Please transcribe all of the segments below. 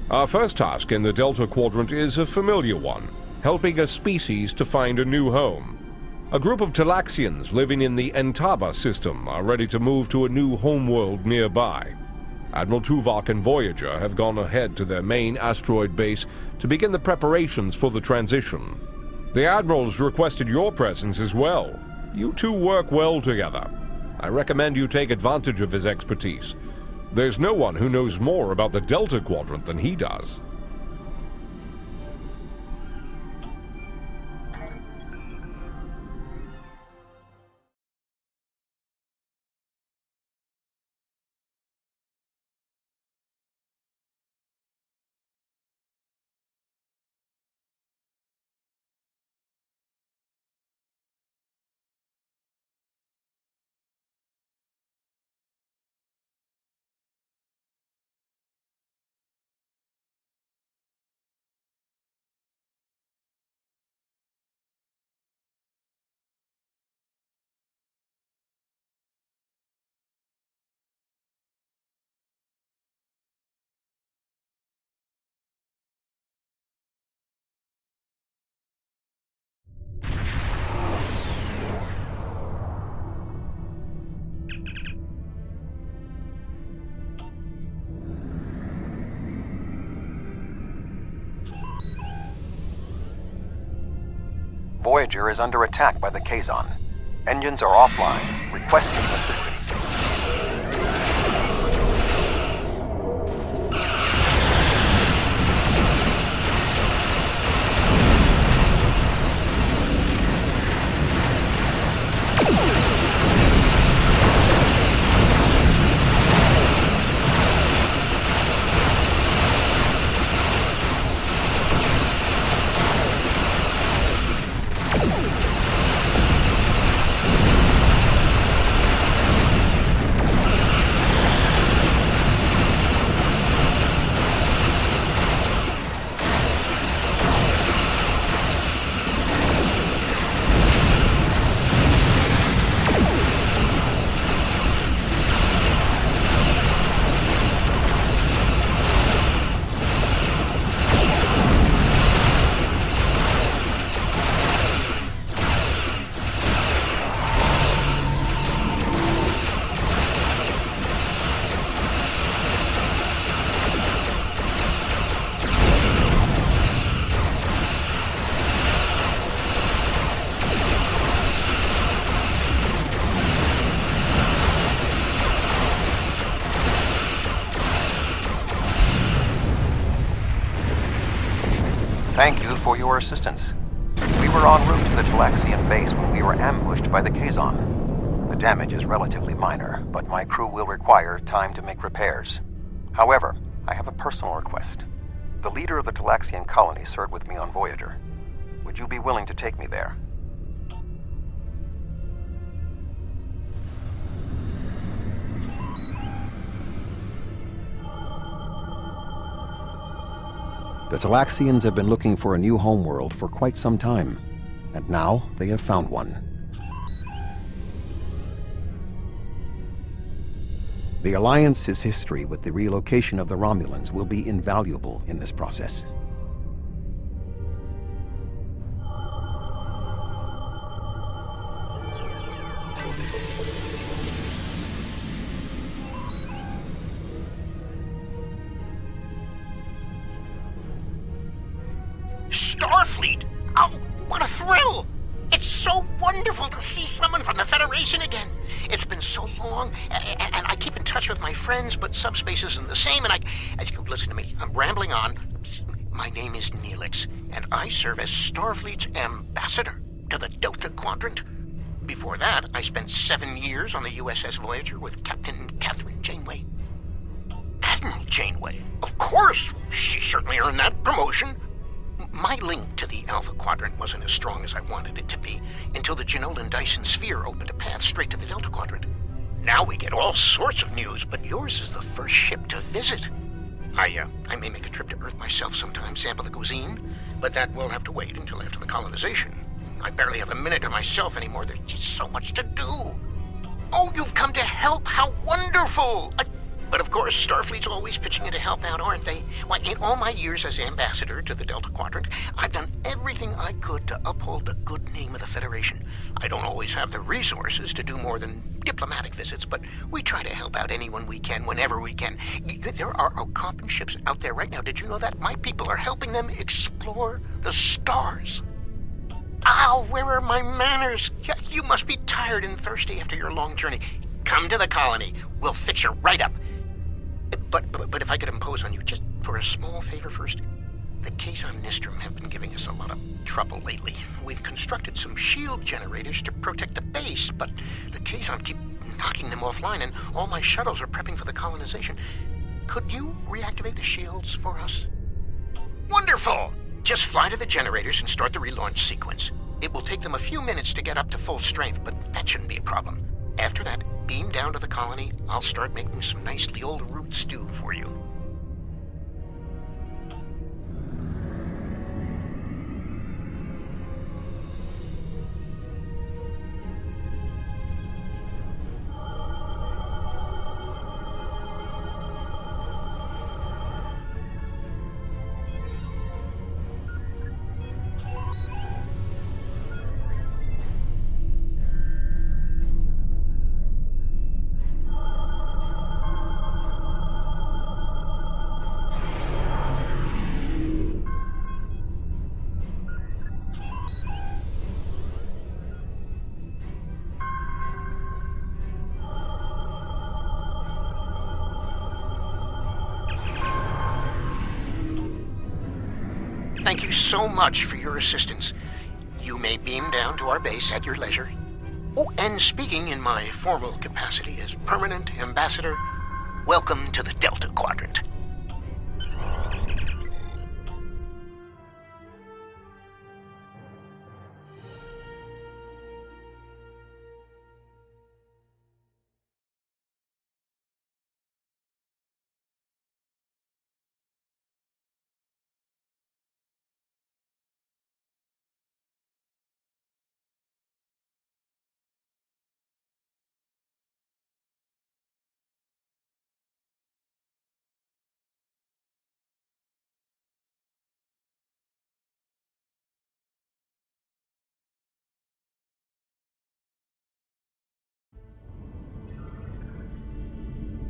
Our first task in the Delta Quadrant is a familiar one, helping a species to find a new home. A group of Talaxians living in the Entaba system are ready to move to a new homeworld nearby. Admiral Tuvok and Voyager have gone ahead to their main asteroid base to begin the preparations for the transition. The Admiral's requested your presence as well. You two work well together. I recommend you take advantage of his expertise. There's no one who knows more about the Delta Quadrant than he does. Voyager is under attack by the Kazon. Engines are offline, requesting assistance. Thank you for your assistance. We were en route to the Talaxian base when we were ambushed by the Kazon. The damage is relatively minor, but my crew will require time to make repairs. However, I have a personal request. The leader of the Talaxian colony served with me on Voyager. Would you be willing to take me there? The Talaxians have been looking for a new homeworld for quite some time, and now they have found one. The Alliance's history with the relocation of the Romulans will be invaluable in this process. Starfleet! Oh, what a thrill! It's so wonderful to see someone from the Federation again. It's been so long, and I keep in touch with my friends, but subspace isn't the same, and listen to me, I'm rambling on. My name is Neelix, and I serve as Starfleet's ambassador to the Delta Quadrant. Before that, I spent 7 years on the USS Voyager with Captain Catherine Janeway. Admiral Janeway? Of course! She certainly earned that promotion. My link to the Alpha Quadrant wasn't as strong as I wanted it to be until the Jenolan Dyson Sphere opened a path straight to the Delta Quadrant. Now we get all sorts of news, but yours is the first ship to visit. I may make a trip to Earth myself sometime, sample the cuisine, but that will have to wait until after the colonization. I barely have a minute to myself anymore. There's just so much to do. Oh, you've come to help! How wonderful! But of course, Starfleet's always pitching in to help out, aren't they? Why, in all my years as ambassador to the Delta Quadrant, I've done everything I could to uphold the good name of the Federation. I don't always have the resources to do more than diplomatic visits, but we try to help out anyone we can, whenever we can. There are Algonquin ships out there right now. Did you know that? My people are helping them explore the stars. Ow, where are my manners? You must be tired and thirsty after your long journey. Come to the colony. We'll fix you right up. But if I could impose on you just for a small favor first. The Kazon Nistrum have been giving us a lot of trouble lately. We've constructed some shield generators to protect the base, but the Kazon keep knocking them offline, and all my shuttles are prepping for the colonization. Could you reactivate the shields for us? Wonderful! Just fly to the generators and start the relaunch sequence. It will take them a few minutes to get up to full strength, but that shouldn't be a problem. After that, beam down to the colony. I'll start making some nice Leola root stew for you. Thank you so much for your assistance. You may beam down to our base at your leisure. Oh, and speaking in my formal capacity as permanent ambassador, welcome to the Delta Quadrant.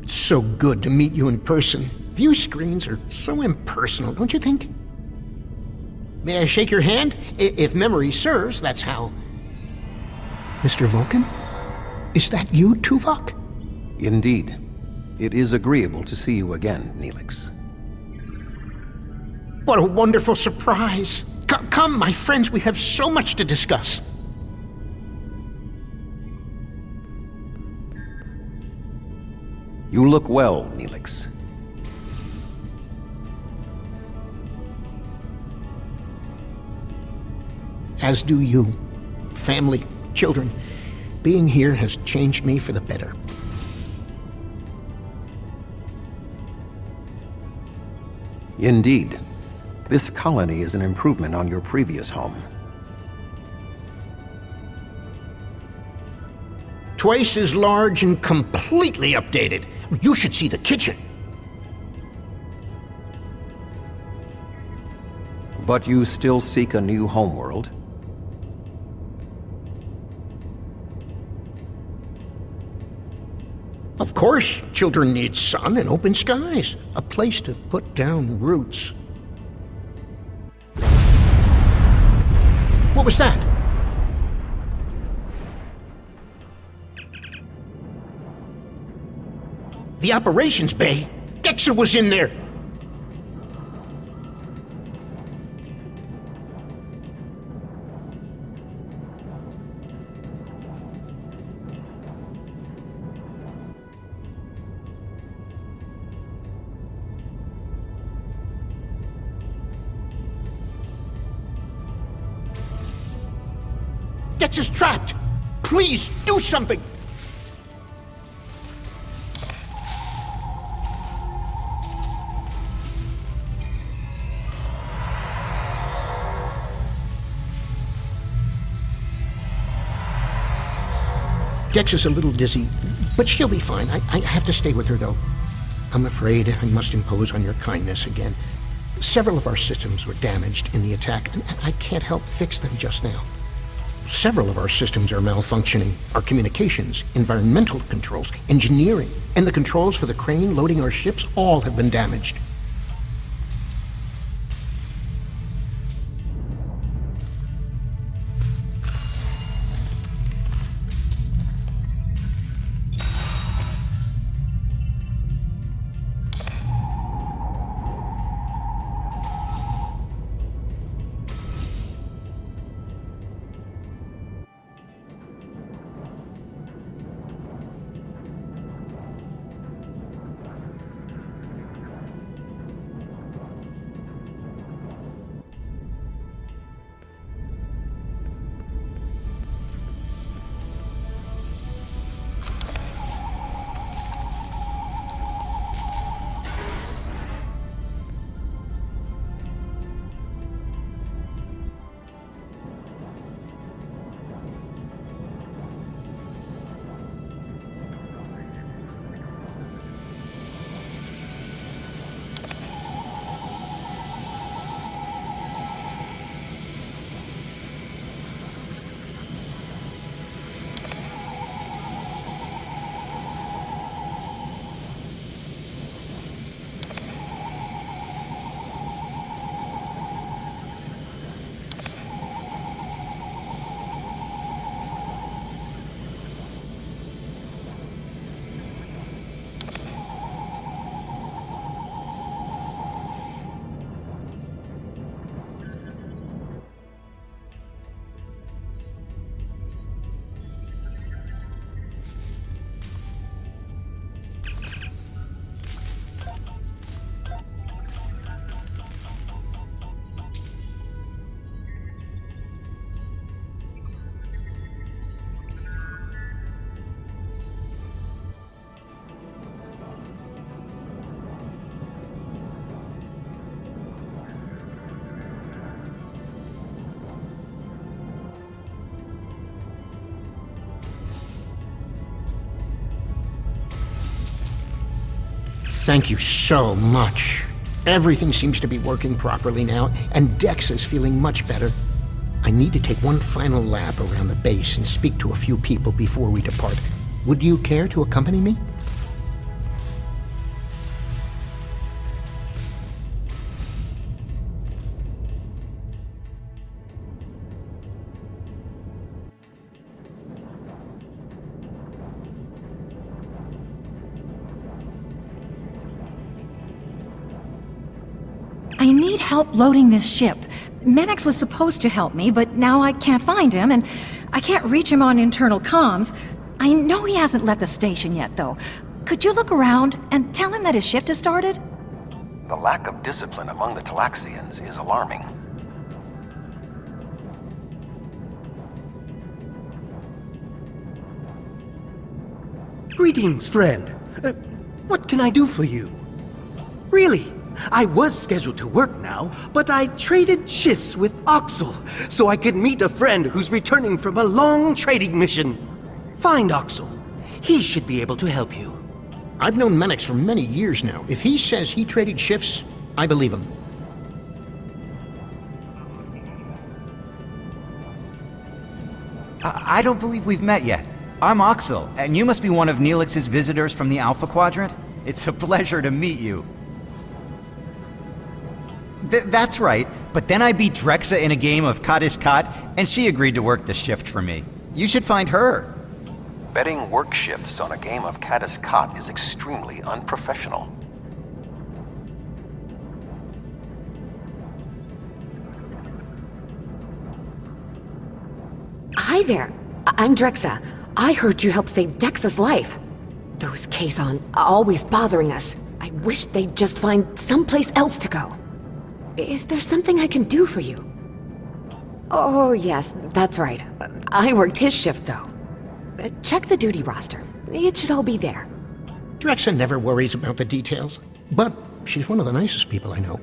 It's so good to meet you in person. View screens are so impersonal, don't you think? May I shake your hand? If memory serves, that's how. Mr. Vulcan? Is that you, Tuvok? Indeed. It is agreeable to see you again, Neelix. What a wonderful surprise. Come, my friends, we have so much to discuss. You look well, Neelix. As do you. Family, children. Being here has changed me for the better. Indeed. This colony is an improvement on your previous home. Twice as large and completely updated. You should see the kitchen. But you still seek a new homeworld? Of course, children need sun and open skies. A place to put down roots. What was that? The operations bay? Dexter was in there! Dexter's trapped! Please, do something! Dex is a little dizzy, but she'll be fine. I have to stay with her, though. I'm afraid I must impose on your kindness again. Several of our systems were damaged in the attack, and I can't help fix them just now. Several of our systems are malfunctioning. Our communications, environmental controls, engineering, and the controls for the crane loading our ships all have been damaged. Thank you so much. Everything seems to be working properly now, and Dex is feeling much better. I need to take one final lap around the base and speak to a few people before we depart. Would you care to accompany me? I need help loading this ship. Mannix was supposed to help me, but now I can't find him, and I can't reach him on internal comms. I know he hasn't left the station yet, though. Could you look around and tell him that his shift has started? The lack of discipline among the Talaxians is alarming. Greetings, friend. What can I do for you? Really, I was scheduled to work now, but I traded shifts with Oxel so I could meet a friend who's returning from a long trading mission. Find Oxel. He should be able to help you. I've known Mannix for many years now. If he says he traded shifts, I believe him. I don't believe we've met yet. I'm Oxel, and you must be one of Neelix's visitors from the Alpha Quadrant. It's a pleasure to meet you. That's right, but then I beat Drexa in a game of Kat is Kat, and she agreed to work the shift for me. You should find her. Betting work shifts on a game of Caddis Cot is extremely unprofessional. Hi there. I'm Drexa. I heard you helped save Dex's life. Those Kazon always bothering us. I wish they'd just find someplace else to go. Is there something I can do for you? Oh, yes, that's right. I worked his shift, though. Check the duty roster. It should all be there. Drexa never worries about the details, but she's one of the nicest people I know.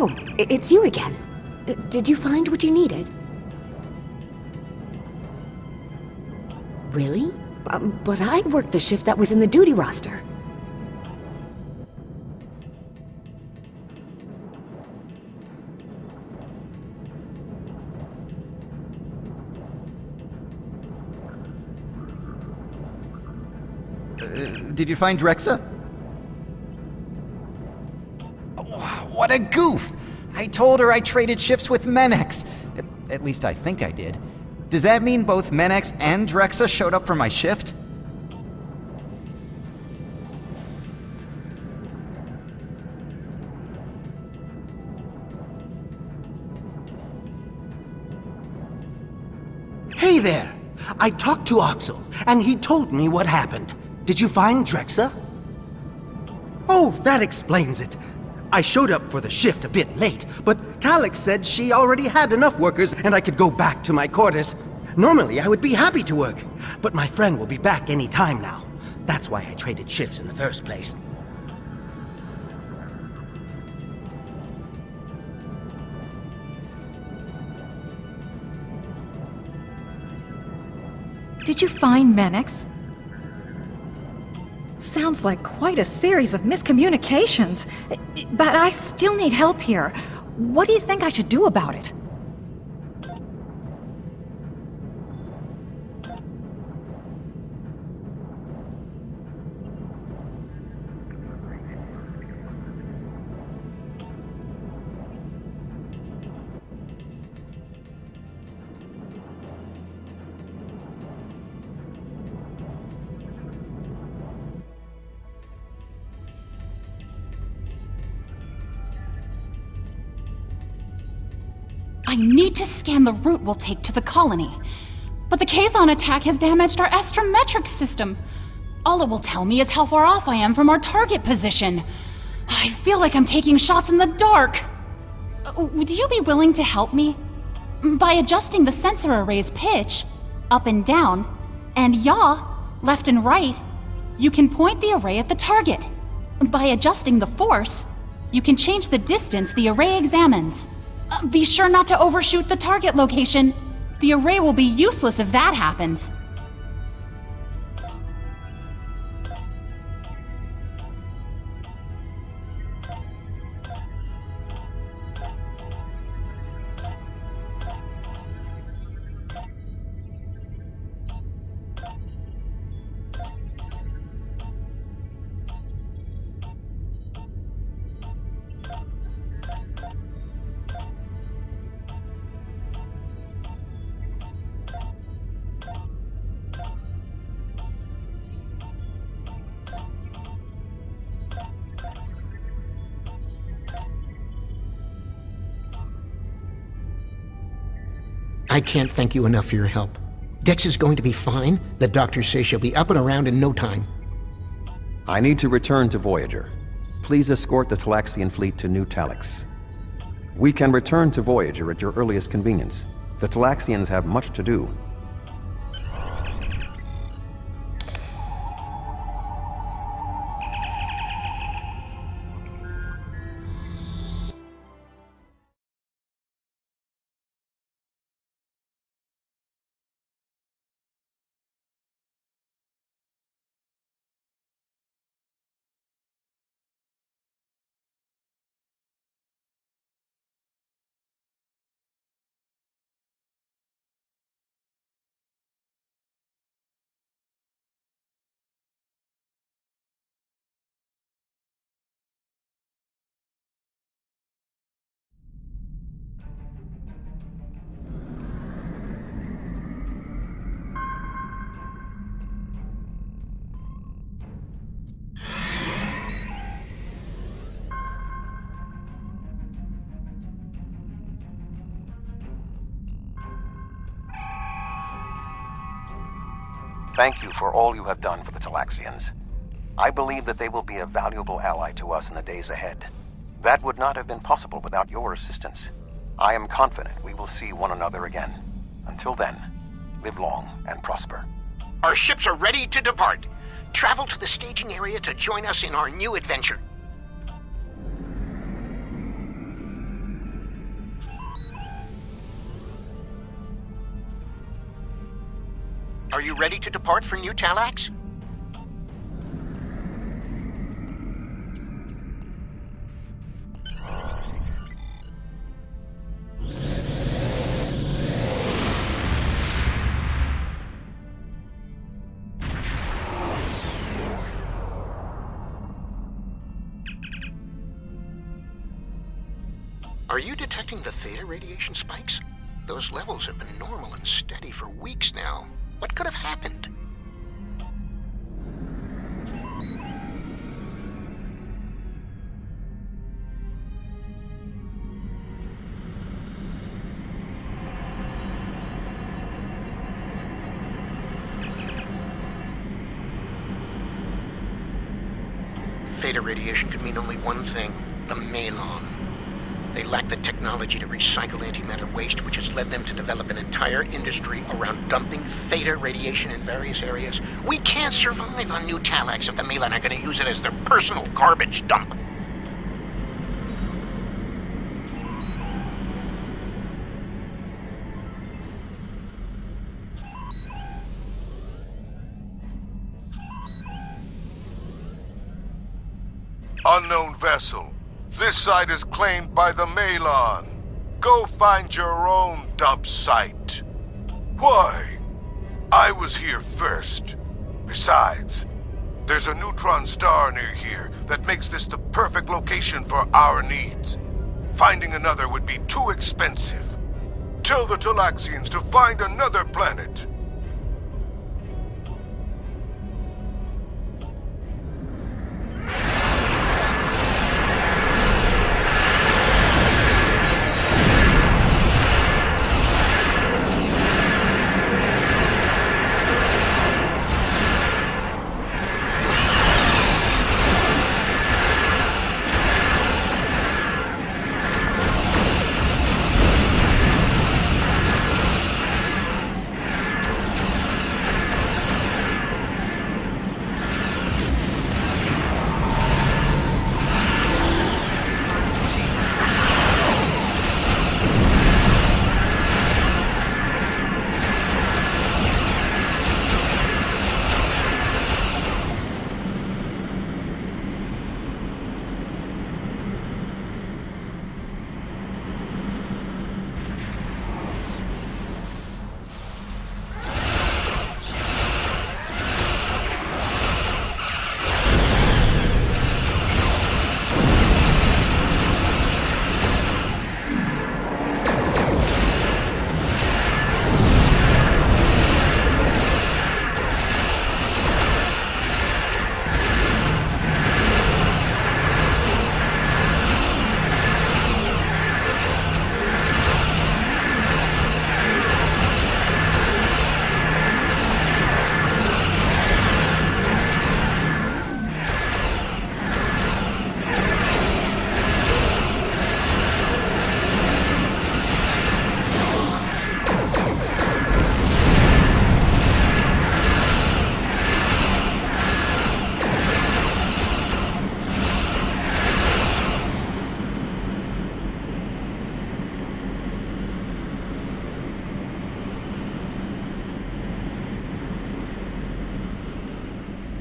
Oh, it's you again. Did you find what you needed? Really? But I worked the shift that was in the duty roster. Did you find Drexa? What a goof! I told her I traded shifts with Menex. At least I think I did. Does that mean both Menex and Drexa showed up for my shift? Hey there! I talked to Oxel, and he told me what happened. Did you find Drexa? Oh, that explains it. I showed up for the shift a bit late, but Calyx said she already had enough workers and I could go back to my quarters. Normally, I would be happy to work, but my friend will be back any time now. That's why I traded shifts in the first place. Did you find Menex? Sounds like quite a series of miscommunications. But I still need help here. What do you think I should do about it? I need to scan the route we'll take to the colony. But the Kazon attack has damaged our astrometric system. All it will tell me is how far off I am from our target position. I feel like I'm taking shots in the dark. Would you be willing to help me? By adjusting the sensor array's pitch, up and down, and yaw, left and right, you can point the array at the target. By adjusting the force, you can change the distance the array examines. Be sure not to overshoot the target location. The array will be useless if that happens. I can't thank you enough for your help. Dex is going to be fine. The doctors say she'll be up and around in no time. I need to return to Voyager. Please escort the Talaxian fleet to New Talix. We can return to Voyager at your earliest convenience. The Talaxians have much to do. Thank you for all you have done for the Talaxians. I believe that they will be a valuable ally to us in the days ahead. That would not have been possible without your assistance. I am confident we will see one another again. Until then, live long and prosper. Our ships are ready to depart. Travel to the staging area to join us in our new adventure. Are you ready to depart for New Talax? Are you detecting the theta radiation spikes? Those levels have been normal and steady for weeks now. What could have happened? Theta radiation could mean only one thing: the Malon. They lack the technology to recycle antimatter waste, which has led them to develop an entire industry around dumping theta radiation in various areas. We can't survive on New Talax if the Malon are going to use it as their personal garbage dump. Unknown vessel. This site is claimed by the Malon. Go find your own dump site. Why? I was here first. Besides, there's a neutron star near here that makes this the perfect location for our needs. Finding another would be too expensive. Tell the Talaxians to find another planet.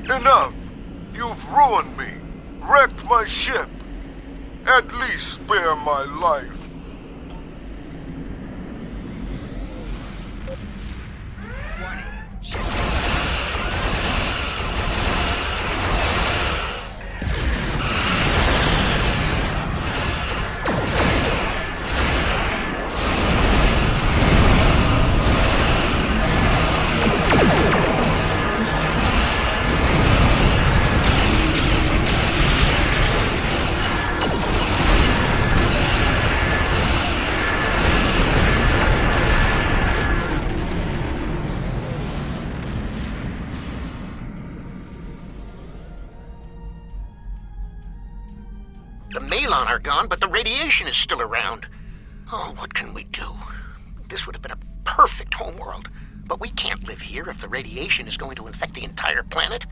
Enough! You've ruined me, wrecked my ship. At least spare my life. The Malon are gone, but the radiation is still around. Oh, what can we do? This would have been a perfect homeworld. But we can't live here if the radiation is going to infect the entire planet.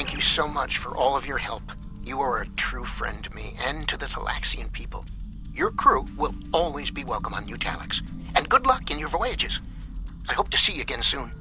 thank you so much for all of your help. You are a true friend to me and to the Talaxian people. Your crew will always be welcome on New Talax. And good luck in your voyages. I hope to see you again soon.